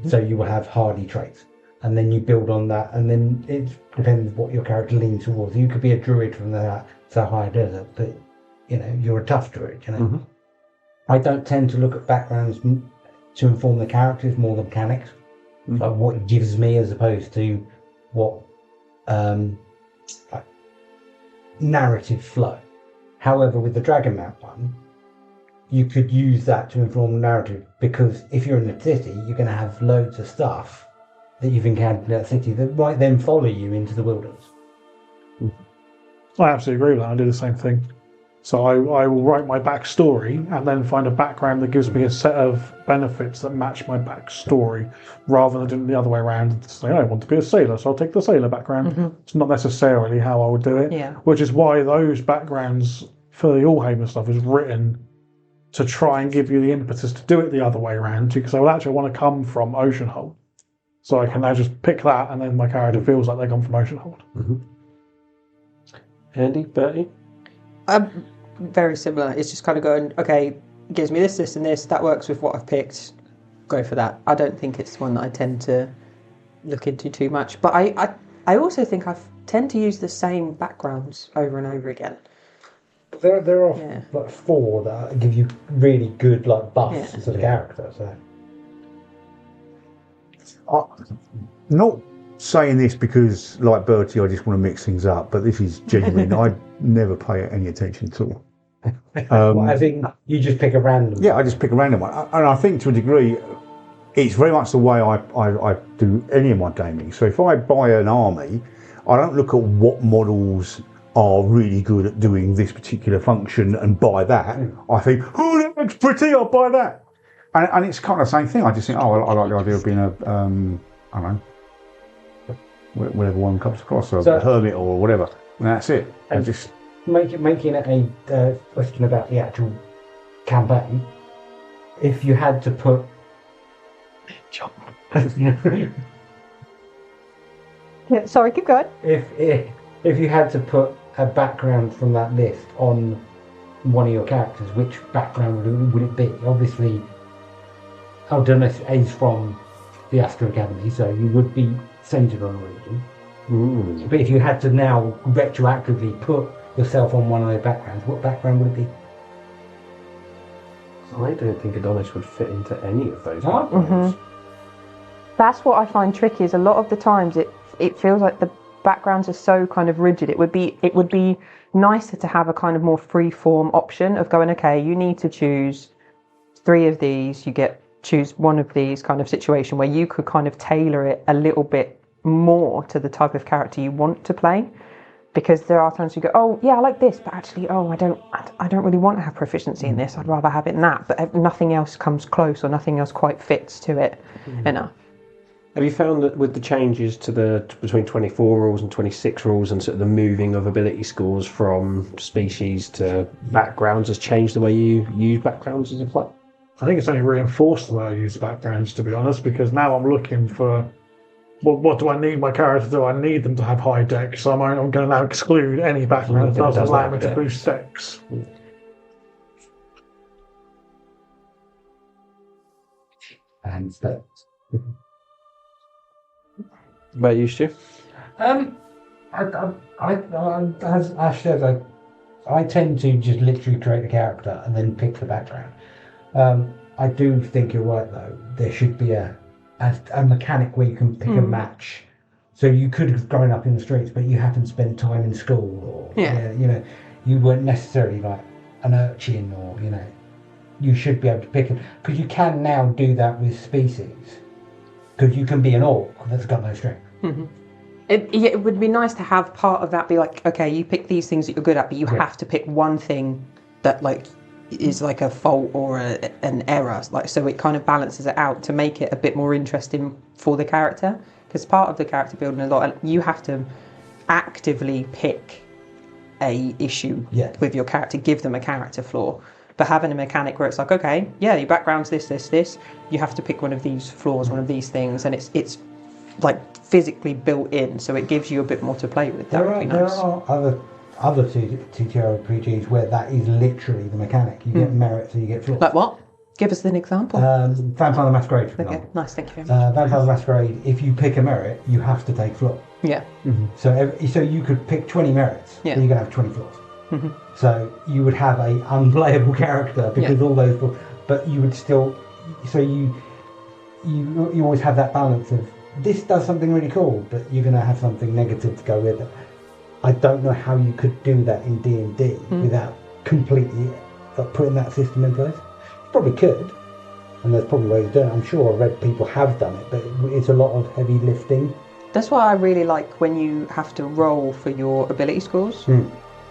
So you will have hardy traits. And then you build on that, and then it depends what your character leans towards. You could be a druid from the Alhaya desert, but, you know, you're a tough druid, you know. I don't tend to look at backgrounds to inform the characters more than mechanics. Like what it gives me as opposed to what like narrative flow. However, with the Dragonmount one, you could use that to inform the narrative, because if you're in a city, you're going to have loads of stuff that you've encountered in that city that might then follow you into the wilderness. I absolutely agree with that. I do the same thing. So I will write my backstory and then find a background that gives me a set of benefits that match my backstory, rather than doing it the other way around and say, I want to be a sailor, so I'll take the sailor background. It's not necessarily how I would do it. Yeah. Which is why those backgrounds for the Allhaven stuff is written to try and give you the impetus to do it the other way around, because I will actually want to come from Oceanhold. So I can now just pick that, and then my character feels like they come from Oceanhold. Andy, Bertie? Very similar. It's just kind of going, okay, it gives me this, and this. That works with what I've picked. Go for that. I don't think it's one that I tend to look into too much. But I also think I tend to use the same backgrounds over and over again. There are like 4 that give you really good like buffs to the character. So. Not saying this because, like Bertie, I just want to mix things up, but this is genuine. I never pay any attention at all. I think you just pick a random. Yeah, I just pick a random one, and I think to a degree, it's very much the way I do any of my gaming. So if I buy an army, I don't look at what models are really good at doing this particular function and buy that. I think, oh, that looks pretty, I'll buy that. And it's kind of the same thing. I just think, oh, I like the idea of being a, I don't know, whatever one comes across, a hermit or whatever. And that's it. And just making it a question about the actual campaign. If you had to put, Sorry, keep going. if you had to put a background from that list on one of your characters, which background would it be? Obviously, Aldonis is from the Astro Academy, so you would be centered on religion. But if you had to now retroactively put yourself on one of those backgrounds, what background would it be? I don't think Adonis would fit into any of those backgrounds. That's what I find tricky. Is a lot of the times it feels like the backgrounds are so kind of rigid. It would be nicer to have a kind of more free form option of going, okay, you need to choose 3 of these. You get choose one of these kind of situation where you could kind of tailor it a little bit more to the type of character you want to play. Because there are times you go, oh yeah, I like this, but actually, I don't really want to have proficiency in this. I'd rather have it in that. But nothing else comes close, or nothing else quite fits to it enough. Have you found that with the changes to between 24 rules and 26 rules, and sort of the moving of ability scores from species to backgrounds, has changed the way you use backgrounds as a player? I think it's only reinforced the way I use backgrounds, to be honest, because now I'm looking for what do I need my character to do? I need them to have high dex, so I'm going to now exclude any background that doesn't allow me to boost dex. And spells. About you, Stu? As Ash says, I tend to just literally create a character and then pick the background. I do think you're right, though. There should be a mechanic where you can pick a match. So you could have grown up in the streets, but you haven't spent time in school, or you weren't necessarily like an urchin, or you should be able to pick it, because you can now do that with species. Because you can be an orc that's got no strength. It would be nice to have part of that be like, okay, you pick these things that you're good at, but you have to pick one thing that is like a fault or an error, so it kind of balances it out to make it a bit more interesting for the character. Because part of the character building you have to actively pick a issue with your character, give them a character flaw. But having a mechanic where it's like, okay, your background's this, you have to pick one of these flaws, one of these things, and it's like physically built in, so it gives you a bit more to play with. There are other TTRPGs where that is literally the mechanic. You get merit, so you get flaws. Like what? Give us an example. Vampire the Masquerade, for example. Nice, thank you very much. Vampire the Masquerade, if you pick a merit, you have to take flaw. Yeah. So you could pick 20 merits, but you're going to have 20 flaws. So you would have a unplayable character because all those flaws, but you would still. So you always have that balance of this does something really cool, but you're going to have something negative to go with it. I don't know how you could do that in D&D without completely putting that system in place. You probably could, and there's probably ways of doing it. I'm sure I've read people have done it, but it's a lot of heavy lifting. That's why I really like when you have to roll for your ability scores,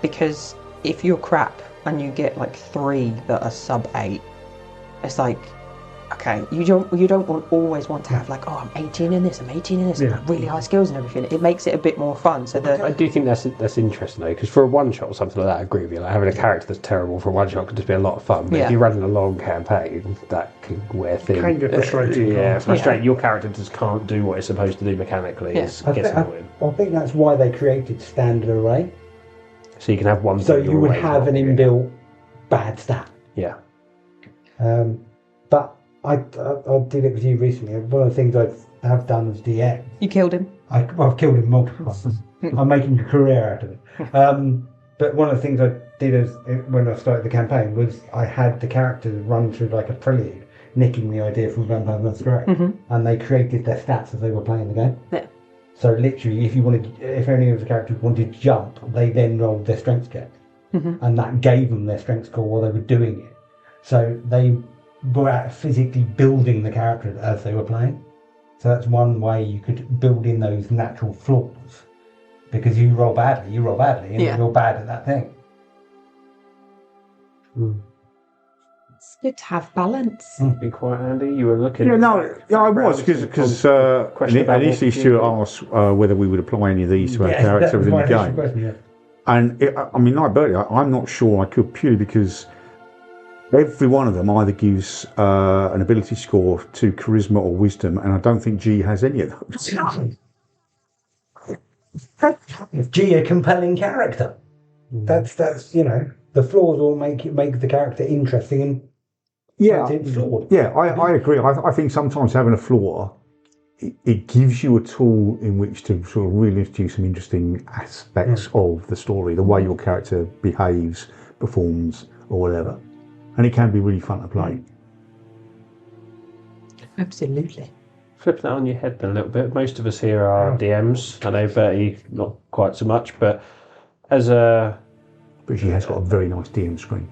because if you're crap and you get like 3 that are sub 8, it's like, okay, you don't always want to have like, I'm 18 in this, and like really high skills and everything. It makes it a bit more fun. So I do think that's interesting though, because for a one shot or something like that, I agree with you. Like having a character that's terrible for a one shot could just be a lot of fun. But if you're running a long campaign, that can wear thin. Can get frustrating. Frustrating. Your character just can't do what it's supposed to do mechanically. It gets annoying. I think that's why they created standard array. So you can have one. So you would have an inbuilt bad stat. Yeah. But I did it with you recently. One of the things I have done as DM. You killed him. I've killed him multiple times. I'm making a career out of it. But one of the things I did when I started the campaign was I had the characters run through like a prelude, nicking the idea from Vampire the Masquerade, and they created their stats as they were playing the game. Yeah. So literally, if any of the characters wanted to jump, they then rolled their strength check, and that gave them their strength score while they were doing it. So they were physically building the character as they were playing. So that's one way you could build in those natural flaws, because you roll badly, and you're bad at that thing. It's good to have balance. Be quite handy. You were looking. I was because initially Stuart asked whether we would apply any of these to our character within the game. Question, And like Bertie, I'm not sure I could, purely because every one of them either gives an ability score to charisma or wisdom, and I don't think G has any of those. G, a compelling character. That's the flaws will make the character interesting and it's flawed. Yeah, I agree. I think sometimes having a flaw, it gives you a tool in which to sort of really introduce some interesting aspects of the story, the way your character behaves, performs, or whatever. And it can be really fun to play. Absolutely. Flipping that on your head then a little bit. Most of us here are DMs. I know Bertie not quite so much, but as a... But she has got a very nice DM screen.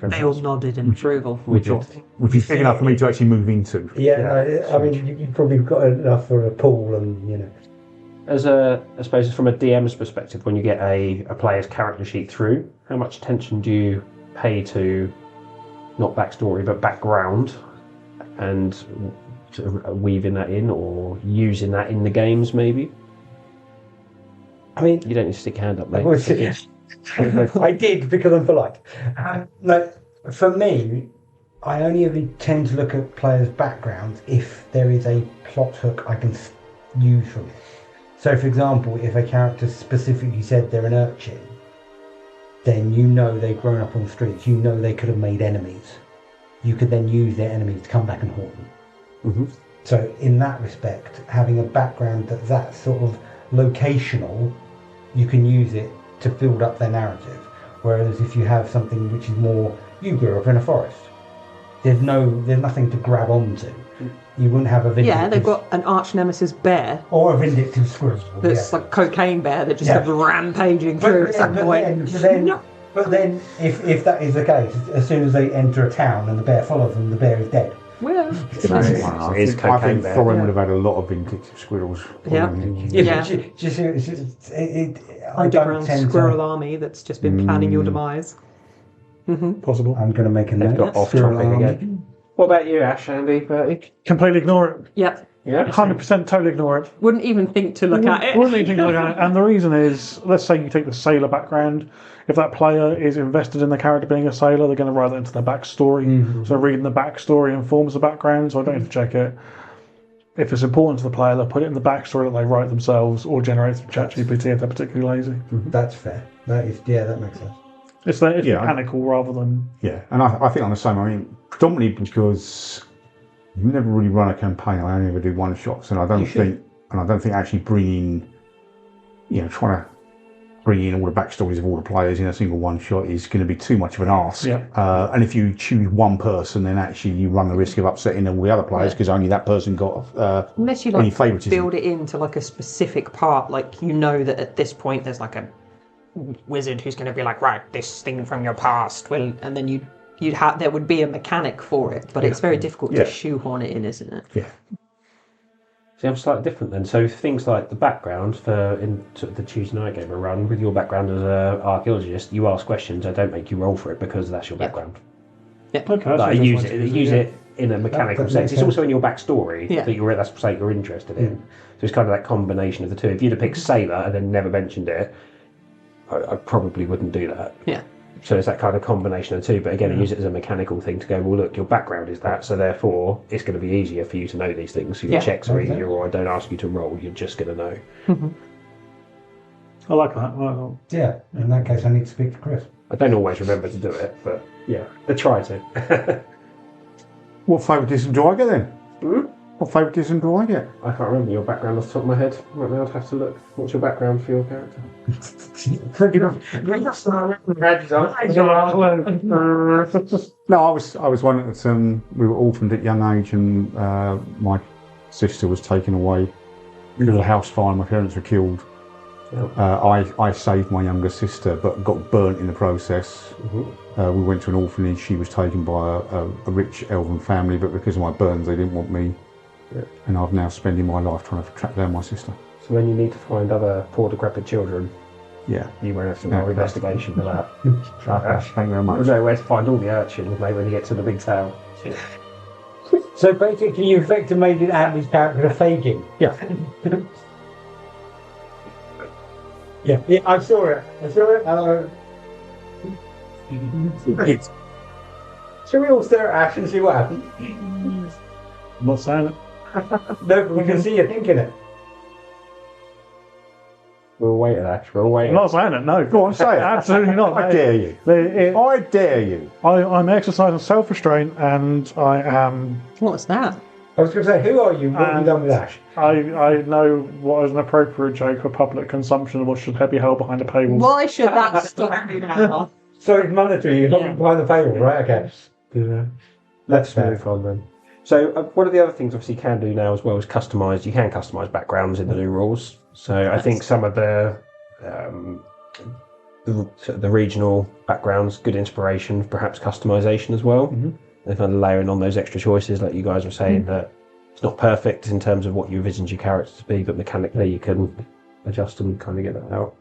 They all nodded in approval. Which is big enough for me to actually move into. I mean, you've probably got enough for a pool and, I suppose from a DM's perspective, when you get a player's character sheet through, how much attention do you pay to not backstory but background, and sort of weaving that in or using that in the games maybe? I mean, you don't need to stick your hand up, mate. I did because I'm polite. No, for me, I only ever tend to look at players' backgrounds if there is a plot hook I can use from it. So, for example, if a character specifically said they're an urchin, then they've grown up on the streets. They could have made enemies. You could then use their enemies to come back and haunt them. Mm-hmm. So, in that respect, having a background that's sort of locational, you can use it to build up their narrative. Whereas if you have something which is more, you grew up in a forest, there's nothing to grab onto. You wouldn't have a vindictive... Yeah, they've got an arch nemesis bear. Or a vindictive squirrel. That's like a cocaine bear that just goes rampaging through at some point. But then, if that is the case, as soon as they enter a town and the bear follows them, the bear is dead. Well, I think Thorin would have had a lot of vindictive squirrels. Underground squirrel army that's just been planning your demise. Mm-hmm. Possible. I'm going to make a note. Got off topic again. What about you, Ash, Andy, Bertie? Completely ignore it. Yep. Yeah. 100% totally ignore it. Wouldn't even think to look at it. Wouldn't even think to look at it. And the reason is, let's say you take the sailor background. If that player is invested in the character being a sailor, they're going to write that into their backstory. Mm-hmm. So reading the backstory informs the background, so I don't need to check it. If it's important to the player, they'll put it in the backstory that they write themselves or generate through ChatGPT if they're particularly lazy. Mm-hmm. That's fair. That makes sense. It's mechanical rather than... Yeah, and I think I'm the same. I mean, predominantly because you never really run a campaign. I only ever do one shots, and I don't think actually trying to bring in all the backstories of all the players in a single one shot is going to be too much of an ask. Yeah. And if you choose one person, then actually you run the risk of upsetting all the other players because only that person got unless you any favouritism. Build it into like a specific part, like that at this point there's like a wizard who's going to be like, right, this thing from your past will, and then you'd have there would be a mechanic for it, but it's very difficult to shoehorn it in, isn't it? Yeah. See, I'm slightly different then. So things like the background in sort of the Tuesday night game I run, with your background as an archaeologist, you ask questions. I don't make you roll for it because that's your background. Yeah. Okay. But I use it in a mechanical sense. It's also in your backstory that that's something you're interested in. So it's kind of that combination of the two. If you'd have picked sailor and then never mentioned it, I probably wouldn't do that. Yeah. So it's that kind of combination of the two. But again, I use it as a mechanical thing to go, well, look, your background is that, so therefore it's going to be easier for you to know these things. So your checks are easier, or I don't ask you to roll, you're just going to know. Mm-hmm. I like that. Well, yeah, in that case, I need to speak to Chris. I don't always remember to do it, but yeah, I try to. What favouritism do I get then? Hmm? What favouritism do I get? I can't remember your background off the top of my head. Right now I'd have to look. What's your background for your character? No, I was one that we were orphaned at young age, and my sister was taken away in a house fire. My parents were killed. I saved my younger sister, but got burnt in the process. Mm-hmm. We went to an orphanage. She was taken by a rich elven family, but because of my burns, they didn't want me. Yeah. And I've now spending my life trying to track down my sister. So when you need to find other poor decrepit children, you won't have to roll investigation for that. Thank you very much. You'll know where to find all the urchins, mate, when you get to the big town. So basically, you effectively made it Andy's character a fagin. Yeah. Yeah, I saw it. Shall we all stare at Ash and see what happens? I'm not saying it. No, but we can see you thinking it. We'll wait at Ash. We'll wait. I'm not saying it. No, go on, say it. Absolutely not. I dare you. I dare you. I'm exercising self-restraint, and I am. What's that? I was going to say, who are you? What have you done with Ash? I know what is an appropriate joke for public consumption and what should be held behind a paywall. Why should that stop me now? So it's monetary. You're not behind the paywall, right? Okay. Yeah. Let's move on then. So one of the other things obviously you can do now as well is customise. You can customise backgrounds in the new rules. So I think some of the the regional backgrounds, good inspiration, perhaps customization as well. They're kind of layering on those extra choices, like you guys were saying, that it's not perfect in terms of what you envisioned your character to be, but mechanically you can adjust and kind of get that out.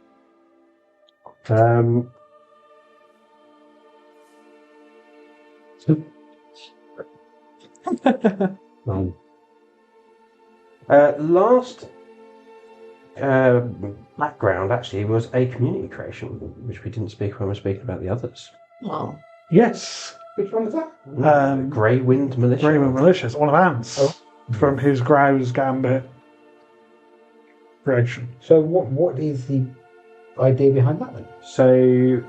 Last background actually was a community creation, which we didn't speak when we were speaking about the others. Wow. Yes. Which one was that? Grey Wind Militia. Grey Wind Militia, it's one of Ant's from his Grow's Gambit creation. So what is the idea behind that then? So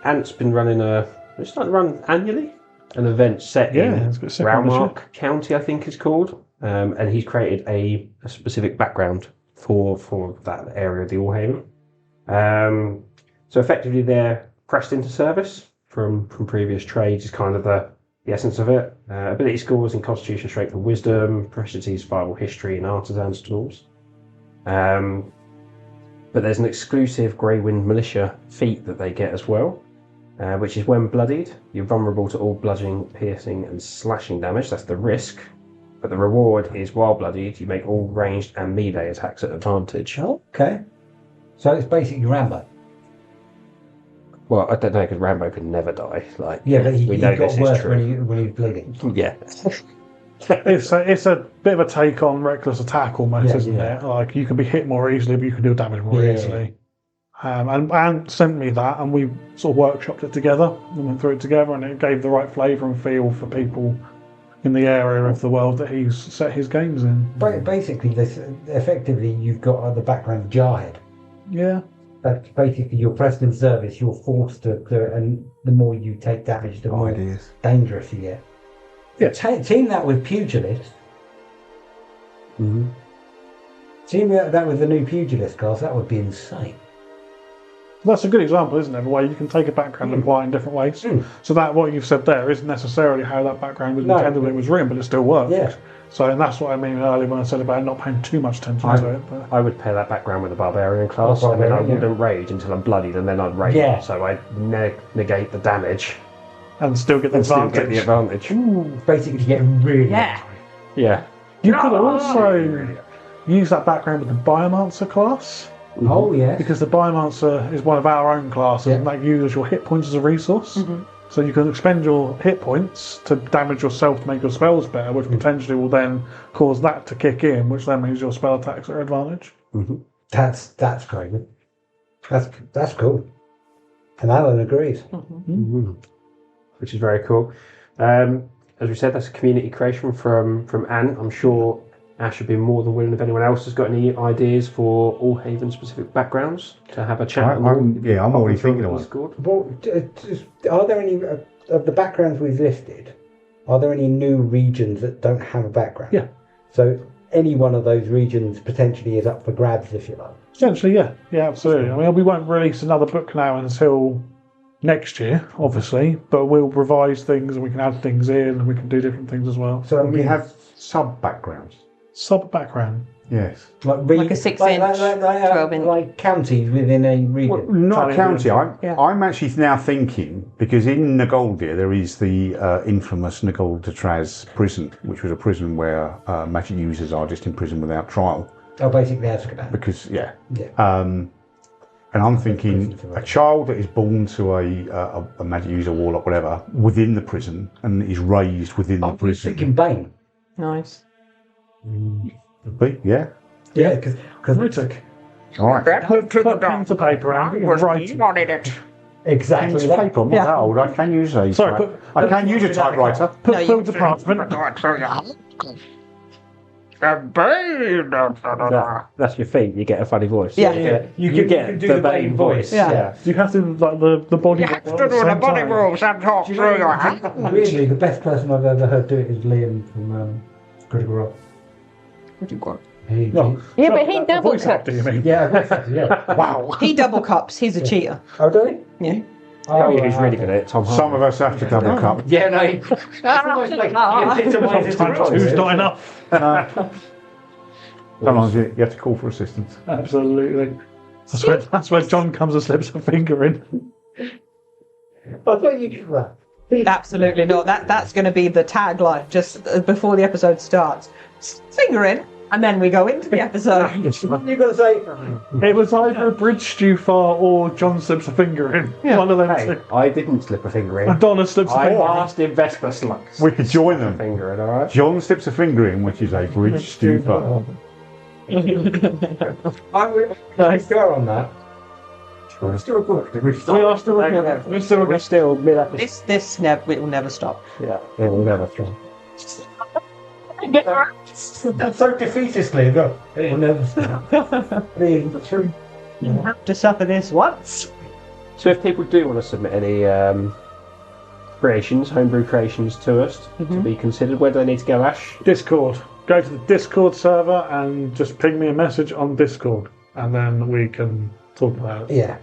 Ant's been running it's starting to run annually, an event set in it's got a second Raumark County, I think it's called, and he's created a specific background for that area of the Allhaven. So effectively, they're pressed into service from previous trades is kind of the essence of it. Ability scores in Constitution, Strength, and Wisdom, proficiency, survival, history, and artisans tools. But there's an exclusive Grey Wind Militia feat that they get as well, which is when bloodied, you're vulnerable to all bludgeoning, piercing, and slashing damage. That's the risk. But the reward is, while bloodied, you make all ranged and melee attacks at advantage. Okay. So it's basically Rambo. Well, I don't know, because Rambo could never die. Like, Yeah, but he know got this is worse true. when he was bleeding. Yeah. It's a bit of a take on reckless attack almost, isn't yeah. it? Like, you can be hit more easily, but you can do damage more easily. And sent me that, and we sort of workshopped it together and went through it together, and it gave the right flavour and feel for people in the area of the world that he's set his games in. But basically, effectively, you've got the background of Jarhead. Yeah. That's basically you're pressed in service, you're forced to and the more you take damage, the more dangerous you get. Yeah. Team that with Pugilist. Team that with the new Pugilist class, that would be insane. That's a good example, isn't it? Of a way you can take a background and apply it in different ways. So that what you've said there isn't necessarily how that background was intended when it was written, but it still works. Yeah. So, and that's what I mean earlier when I said about not paying too much attention to it. But I would pair that background with a barbarian class, and then I wouldn't rage until I'm bloodied, and then I'd rage. Yeah. So I negate the damage and still get the and still advantage. get the advantage. Basically, getting really Yeah. You could also use that background with the Biomancer class. Oh yeah. Because the Biomancer is one of our own classes, and that uses your hit points as a resource. So you can expend your hit points to damage yourself to make your spells better, which potentially will then cause that to kick in, which then means your spell attacks are advantage. That's great. That's cool. And Alan agrees. Which is very cool. As we said, that's a community creation from Anne. I'm sure Ash would be more than willing if anyone else has got any ideas for Allhaven specific backgrounds to have a chat. I'm already thinking of one. Well, are there any of the backgrounds we've listed? Are there any new regions that don't have a background? Yeah. So any one of those regions potentially is up for grabs, if you like. Essentially, yeah, absolutely. I mean, we won't release another book now until next year, obviously, but we'll revise things and we can add things in and we can do different things as well. So we have sub backgrounds. Sub background. Yes. Like a 6-inch, 12-inch. Like counties within a region. Well, not a county. I'm actually now thinking, because in Nagoldia there is the infamous Nagoldatraz prison, which was a prison where magic users are just in prison without trial. Oh, basically Azkaban. Because, and I'm thinking a child that is born to a magic user, warlock, whatever, within the prison and is raised within the prison. Thinking Bane. Nice. Yeah, because All right. Put pen to paper and write. Exactly. Pen to paper. I'm not that old. I can use a. I can use a typewriter. Put department. That's your feet. You get a funny voice. Yeah. You get do the Bane voice. Yeah. You have to like the body. You have to do the body moves and talk through your hands. Weirdly, the best person I've ever heard do it is Liam from Critical Role. What do you got? Yeah, but he double voice actor, you mean? Yeah. Wow. He double cups. He's a cheater. Oh, do he? Yeah. Oh, yeah, he's really good at it. Tom Some of us have to double cup. Yeah, no. It's almost like Sometimes two's not enough. Sometimes you have to call for assistance. Absolutely. That's where John comes and slips a finger in. I thought you could that. Absolutely not. That's going to be the tagline just before the episode starts. Finger in, and then we go into the episode. You've got to say. It was either a bridge stew far or John slips a finger in. One of them Hey, two. I didn't slip a finger in. Madonna slips a I finger in. asked if Vespa slips. We could join them. Finger in, alright? John slips a finger in, which is a bridge stew far. I would go on that. We're still recording. We are still looking at it. We're still We're still mid-episode. This it will never stop. Yeah, it will never stop. That's so defeatistly. Go. It will never stop. You have to suffer this once. So if people do want to submit any creations, homebrew creations to us to be considered, where do they need to go, Ash? Discord. Go to the Discord server and just ping me a message on Discord, and then we can talk about it. Yeah.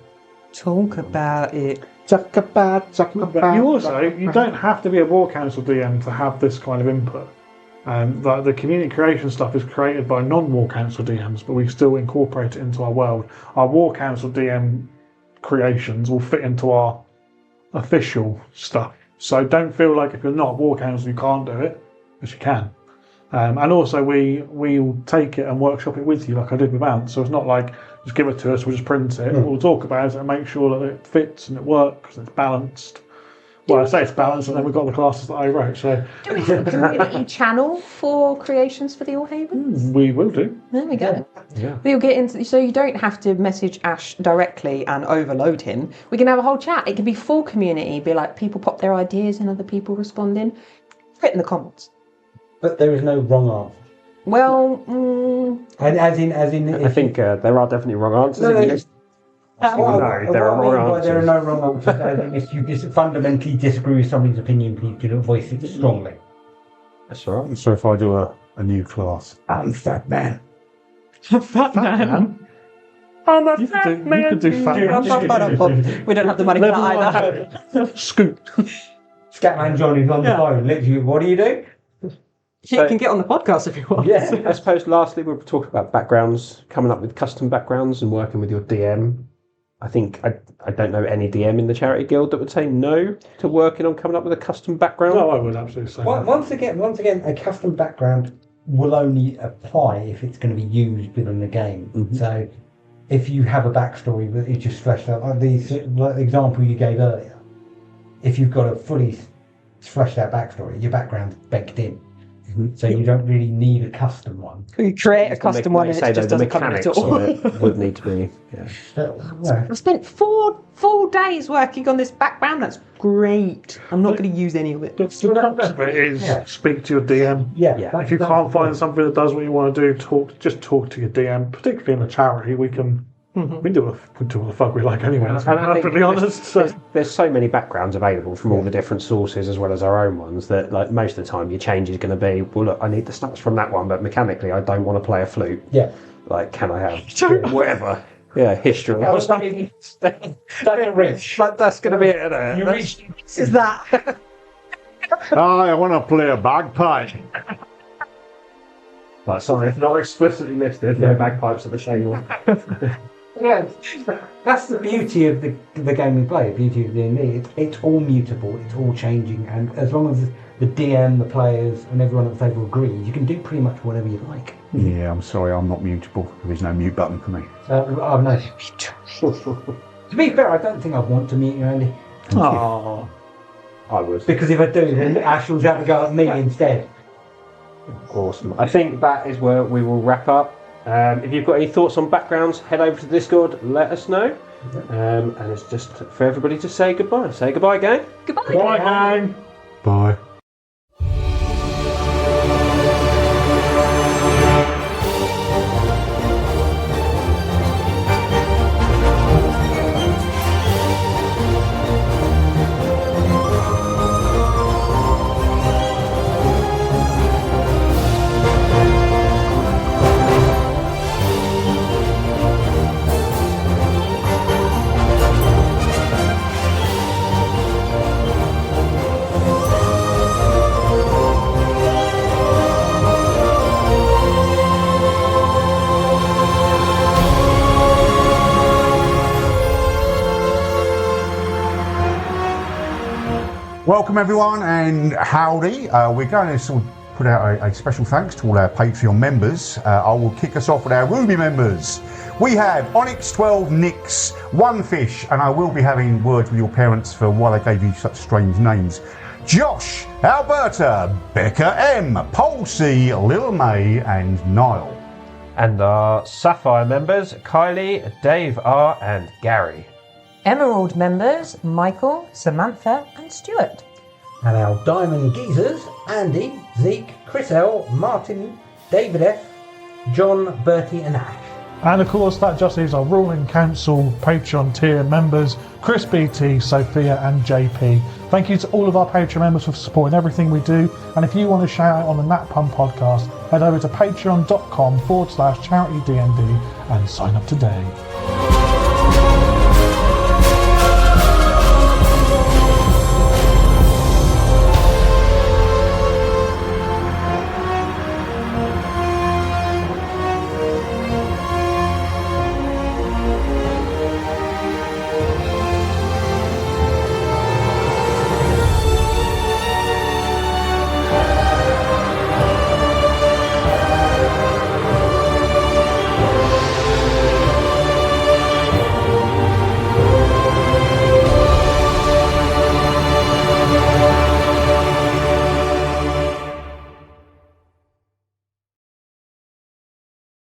Talk about it. Talk about. You don't have to be a War Council DM to have this kind of input. Like the community creation stuff is created by non-War Council DMs, but we still incorporate it into our world. Our War Council DM creations will fit into our official stuff. So don't feel like if you're not a War Council you can't do it, because you can. And also we'll take it and workshop it with you like I did with Ant. So it's not like just give it to us, we'll just print it. We'll talk about it and make sure that it fits and it works and it's balanced. Well, I say it's balanced, and then we've got the classes that I wrote. So Do we have a community channel for creations for the Allhavens? we will do. There we go. Yeah. We'll get into, so you don't have to message Ash directly and overload him. We can have a whole chat. It can be full community, be like people pop their ideas and other people responding. Put it in the comments. But there is no wrong answer. Well, And as in. I think there are definitely wrong answers. No, if you no, just- there are wrong answers. There are no wrong answers. As in if you fundamentally disagree with somebody's opinion, please do not voice it strongly. That's all right. So if I do a new class, I'm fat man. fat man. I'm a fat man. You could do fat man. We don't have the money for that either. Scoot. Scatman John is on the phone. Literally, what do you do? You can get on the podcast if you want. Yeah. I suppose lastly we'll talk about backgrounds, coming up with custom backgrounds and working with your DM. I think I don't know any DM in the charity guild that would say no to working on coming up with a custom background. No, I would absolutely say that. Once again, a custom background will only apply if it's going to be used within the game. Mhm. So, if you have a backstory that is just fleshed out, like the example you gave earlier, if you've got a fully fleshed out backstory, your background's baked in. So you don't really need a custom one. You create a custom one and it just the doesn't come in mechanics at all. of it would need to be. Yeah. Yeah. I spent 4 full days working on this background. That's great. I'm not going to use any of it. The crux of it is speak to your DM. Yeah. If you can't find something that does what you want to do, just talk to your DM. Particularly in a charity, we can do what the fuck we like anyway. Let's be And I think perfectly honest. So. There's so many backgrounds available from all the different sources as well as our own ones that like most of the time your change is going to be, well look, I need the stats from that one, but mechanically I don't want to play a flute. Yeah. Like, can I have whatever? Yeah, history. That's a rich. Like, that's going to be it. You reach. Is that? I want to play a bagpipe. Like, sorry, if not explicitly listed, no bagpipes at the table. Yeah, that's the beauty of the game we play. The beauty of D&D. It's all mutable. It's all changing, and as long as the DM, the players, and everyone at the table agrees, you can do pretty much whatever you like. Yeah, I'm sorry, I'm not mutable. There's no mute button for me. I've noticed. To be fair, I don't think I'd want to mute you, Andy. Oh. I would. Because if I do, then Ash will have to go at me instead. Awesome. I think that is where we will wrap up. If you've got any thoughts on backgrounds, head over to Discord, let us know. And it's just for everybody to say goodbye. Say goodbye, gang. Goodbye. Bye, gang. Bye. Welcome everyone and howdy. We're going to sort of put out a special thanks to all our Patreon members. I will kick us off with our Ruby members. We have Onyx12 Nix, One Fish, and I will be having words with your parents for why they gave you such strange names. Josh, Alberta, Becca M, Paul C, Lil May, and Niall. And our Sapphire members, Kylie, Dave R, and Gary. Emerald members, Michael, Samantha, and Stuart. And our Diamond Geezers, Andy, Zeke, Chris L, Martin, David F, John, Bertie, and Ash. And of course, that just leaves our Ruling Council Patreon tier members, Chris BT, Sophia, and JP. Thank you to all of our Patreon members for supporting everything we do. And if you want to shout out on the Nat Pun podcast, head over to patreon.com/CharityDND and sign up today.